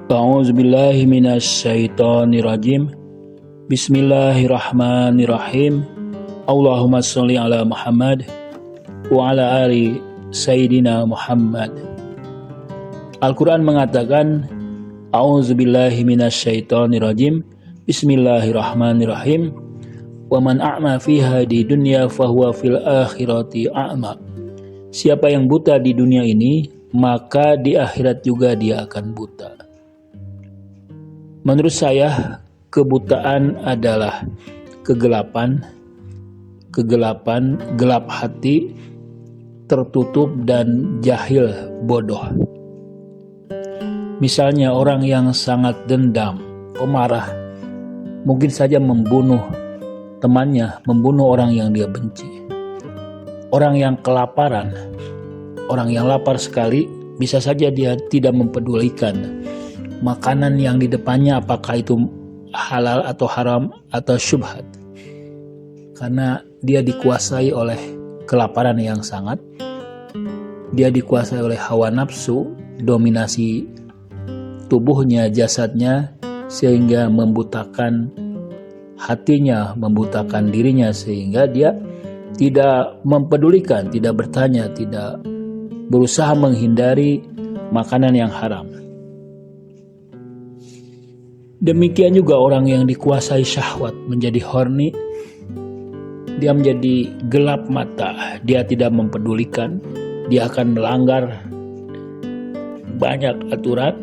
A'udzubillahi minasyaitonirrajim. Bismillahirrahmanirrahim. Allahumma sholli ala Muhammad wa ala ali Sayyidina Muhammad. Al-Quran mengatakan, A'udzubillahi minasyaitonirrajim. Bismillahirrahmanirrahim. Wa man a'ma fiha di dunya fahuwa fil akhirati a'ma. Siapa yang buta di dunia ini, maka di akhirat juga dia akan buta. Menurut saya, kebutaan adalah kegelapan, gelap hati, tertutup dan jahil, bodoh. Misalnya orang yang sangat dendam, pemarah, mungkin saja membunuh temannya, membunuh orang yang dia benci. Orang yang kelaparan, orang yang lapar sekali, bisa saja dia tidak mempedulikan makanan yang di depannya apakah itu halal atau haram atau syubhat, karena dia dikuasai oleh kelaparan yang sangat, dia dikuasai oleh hawa nafsu, dominasi tubuhnya, jasadnya, sehingga membutakan hatinya, membutakan dirinya, sehingga dia tidak mempedulikan, tidak bertanya, tidak berusaha menghindari makanan yang haram. Demikian juga orang yang dikuasai syahwat, menjadi horny, dia menjadi gelap mata, dia tidak mempedulikan, dia akan melanggar banyak aturan,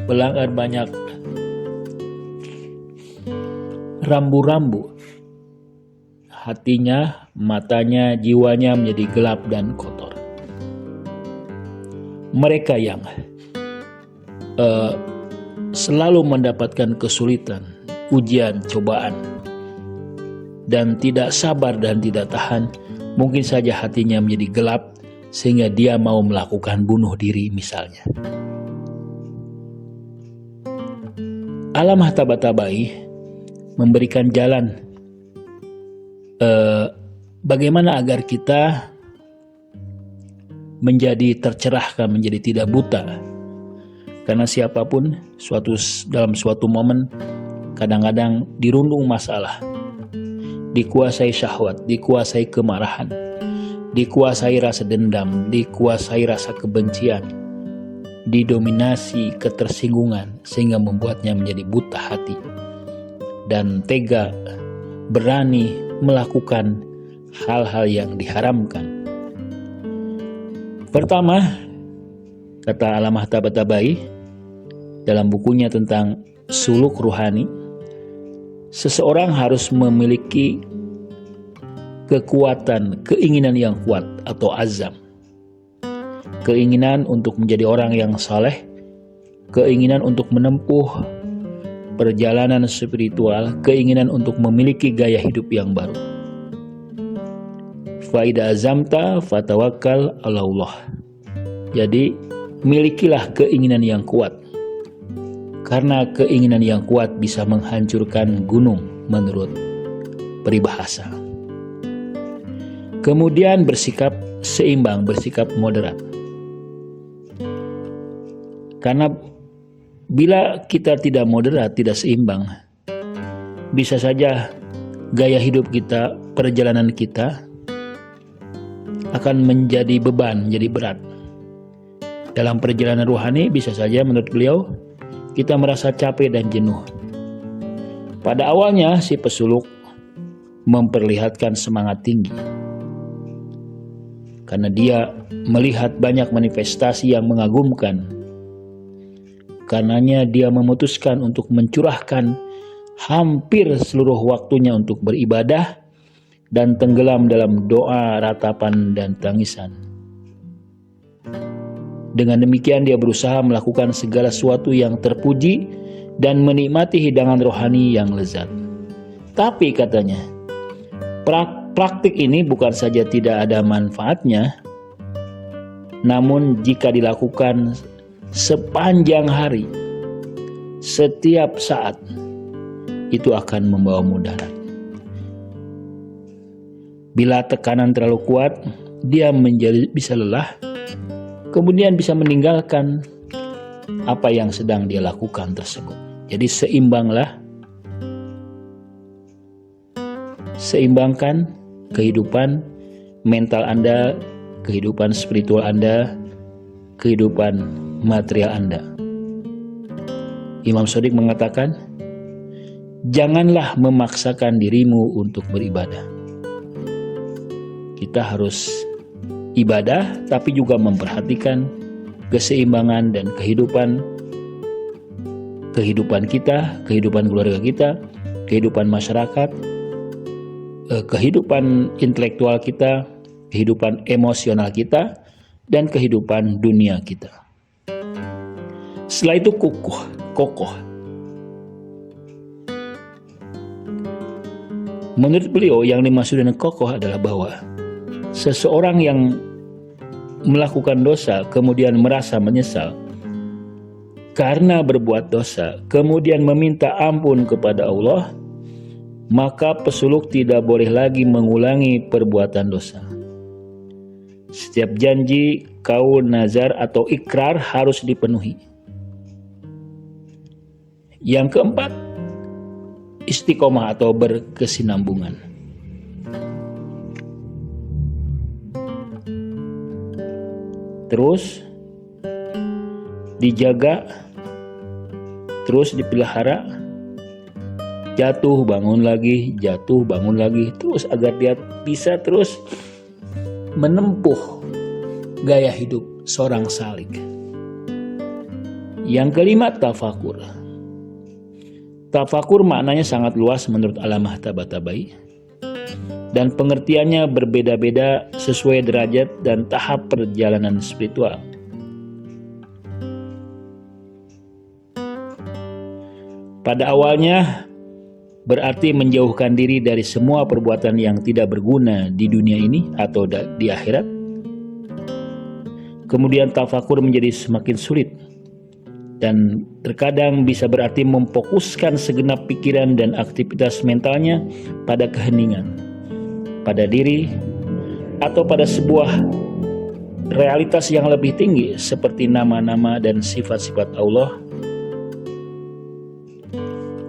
melanggar banyak rambu-rambu. Hatinya, matanya, jiwanya menjadi gelap dan kotor. Mereka yang selalu mendapatkan kesulitan, ujian, cobaan, dan tidak sabar dan tidak tahan, mungkin saja hatinya menjadi gelap sehingga dia mau melakukan bunuh diri misalnya. Alam Tabatabai memberikan jalan bagaimana agar kita menjadi tercerahkan, menjadi tidak buta. Karena siapapun dalam suatu momen kadang-kadang dirundung masalah, dikuasai syahwat, dikuasai kemarahan, dikuasai rasa dendam, dikuasai rasa kebencian, didominasi ketersinggungan, sehingga membuatnya menjadi buta hati dan tega, berani melakukan hal-hal yang diharamkan. Pertama, kata Allamah Tabatabai dalam bukunya tentang suluk ruhani, seseorang harus memiliki kekuatan, keinginan yang kuat atau azam. Keinginan untuk menjadi orang yang saleh, keinginan untuk menempuh perjalanan spiritual, keinginan untuk memiliki gaya hidup yang baru. Faida azamta fatawakkal ala Allah. Jadi, milikilah keinginan yang kuat. Karena keinginan yang kuat bisa menghancurkan gunung menurut peribahasa. Kemudian bersikap seimbang, bersikap moderat. Karena bila kita tidak moderat, tidak seimbang, bisa saja gaya hidup kita, perjalanan kita akan menjadi beban, menjadi berat. Dalam perjalanan rohani bisa saja menurut beliau kita merasa capek dan jenuh. Pada awalnya si pesuluk memperlihatkan semangat tinggi karena dia melihat banyak manifestasi yang mengagumkan. Karenanya dia memutuskan untuk mencurahkan hampir seluruh waktunya untuk beribadah dan tenggelam dalam doa, ratapan, dan tangisan. Dengan demikian dia berusaha melakukan segala sesuatu yang terpuji dan menikmati hidangan rohani yang lezat. Tapi katanya, praktik ini bukan saja tidak ada manfaatnya, namun jika dilakukan sepanjang hari, setiap saat, itu akan membawa mudarat. Bila tekanan terlalu kuat, dia bisa lelah, kemudian bisa meninggalkan apa yang sedang dia lakukan tersebut. Jadi seimbangkan kehidupan mental Anda, kehidupan spiritual Anda, kehidupan material Anda. Imam Shadiq mengatakan, janganlah memaksakan dirimu untuk beribadah. Kita harus ibadah, tapi juga memperhatikan keseimbangan dan kehidupan kita, kehidupan keluarga kita, kehidupan masyarakat, kehidupan intelektual kita, kehidupan emosional kita, dan kehidupan dunia kita. Setelah itu kokoh. Menurut beliau, yang dimaksud dengan kokoh adalah bahwa seseorang yang melakukan dosa kemudian merasa menyesal karena berbuat dosa, kemudian meminta ampun kepada Allah, maka pesuluk tidak boleh lagi mengulangi perbuatan dosa. Setiap janji, kaul, nazar, atau ikrar harus dipenuhi. Yang keempat, istiqomah atau berkesinambungan. Terus dijaga, terus dipelihara, jatuh bangun lagi, terus agar dia bisa terus menempuh gaya hidup seorang salik. Yang kelima, tafakur. Tafakur maknanya sangat luas menurut Allamah Tabatabai, dan pengertiannya berbeda-beda sesuai derajat dan tahap perjalanan spiritual. Pada awalnya berarti menjauhkan diri dari semua perbuatan yang tidak berguna di dunia ini atau di akhirat. Kemudian tafakur menjadi semakin sulit, dan terkadang bisa berarti memfokuskan segenap pikiran dan aktivitas mentalnya pada keheningan, pada diri, atau pada sebuah realitas yang lebih tinggi seperti nama-nama dan sifat-sifat Allah.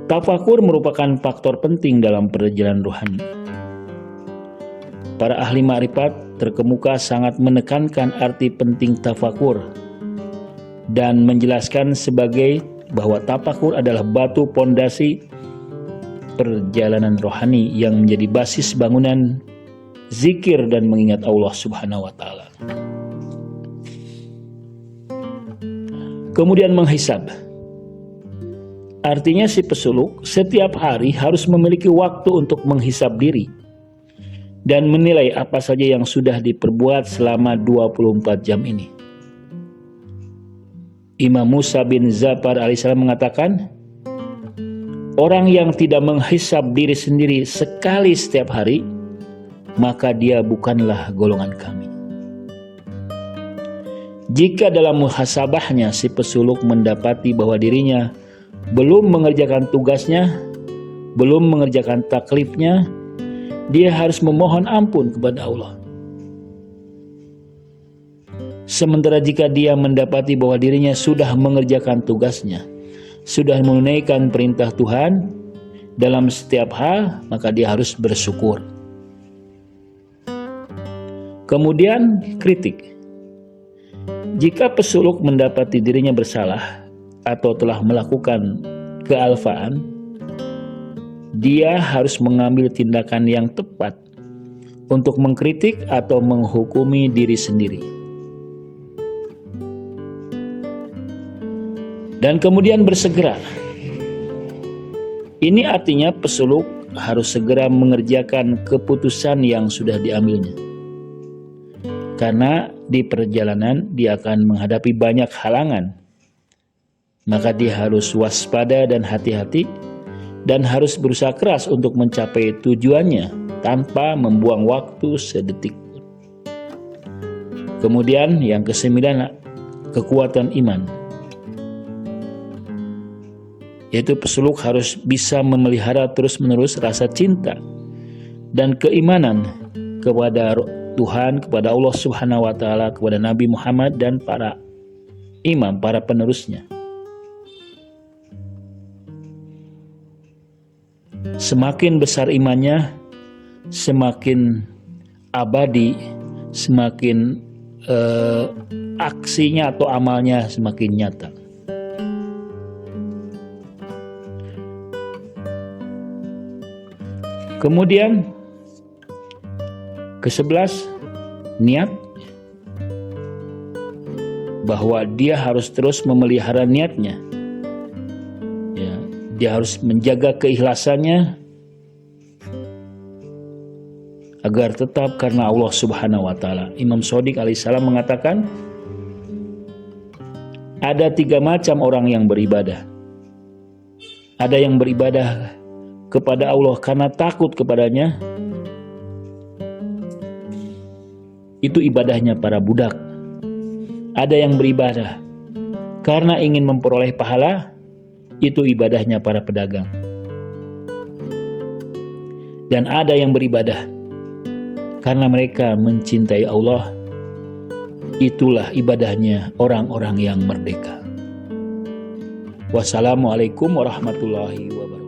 Tafakur merupakan faktor penting dalam perjalanan rohani. Para ahli ma'rifat terkemuka sangat menekankan arti penting tafakur dan menjelaskan sebagai bahwa tafakur adalah batu pondasi perjalanan rohani yang menjadi basis bangunan zikir dan mengingat Allah Subhanahu wa taala. Kemudian menghisab. Artinya si pesuluk setiap hari harus memiliki waktu untuk menghisab diri dan menilai apa saja yang sudah diperbuat selama 24 jam ini. Imam Musa bin Zafar alaihissalam mengatakan, orang yang tidak menghisab diri sendiri sekali setiap hari, maka dia bukanlah golongan kami. Jika dalam muhasabahnya si pesuluk mendapati bahwa dirinya belum mengerjakan tugasnya, belum mengerjakan taklifnya, dia harus memohon ampun kepada Allah. Sementara jika dia mendapati bahwa dirinya sudah mengerjakan tugasnya, sudah menunaikan perintah Tuhan dalam setiap hal, maka dia harus bersyukur. Kemudian kritik. Jika pesuluk mendapati dirinya bersalah atau telah melakukan kealfaan, dia harus mengambil tindakan yang tepat untuk mengkritik atau menghukumi diri sendiri. Dan kemudian bersegera. Ini artinya pesuluk harus segera mengerjakan keputusan yang sudah diambilnya. Karena di perjalanan dia akan menghadapi banyak halangan. Maka dia harus waspada dan hati-hati, dan harus berusaha keras untuk mencapai tujuannya tanpa membuang waktu sedetik pun. Kemudian yang kesembilan, kekuatan iman. Yaitu pesuluk harus bisa memelihara terus-menerus rasa cinta dan keimanan kepada Tuhan, kepada Allah Subhanahu wa taala, kepada Nabi Muhammad dan para imam, para penerusnya. Semakin besar imannya, semakin abadi, semakin aksinya atau amalnya semakin nyata. Kemudian ke-11, niat, bahwa dia harus terus memelihara niatnya. Ya, dia harus menjaga keikhlasannya agar tetap karena Allah Subhanahu wa taala. Imam Shadiq alaihissalam mengatakan, ada 3 macam orang yang beribadah. Ada yang beribadah kepada Allah karena takut kepadanya. Itu ibadahnya para budak. Ada yang beribadah karena ingin memperoleh pahala. Itu ibadahnya para pedagang. Dan ada yang beribadah karena mereka mencintai Allah. Itulah ibadahnya orang-orang yang merdeka. Wassalamualaikum warahmatullahi wabarakatuh.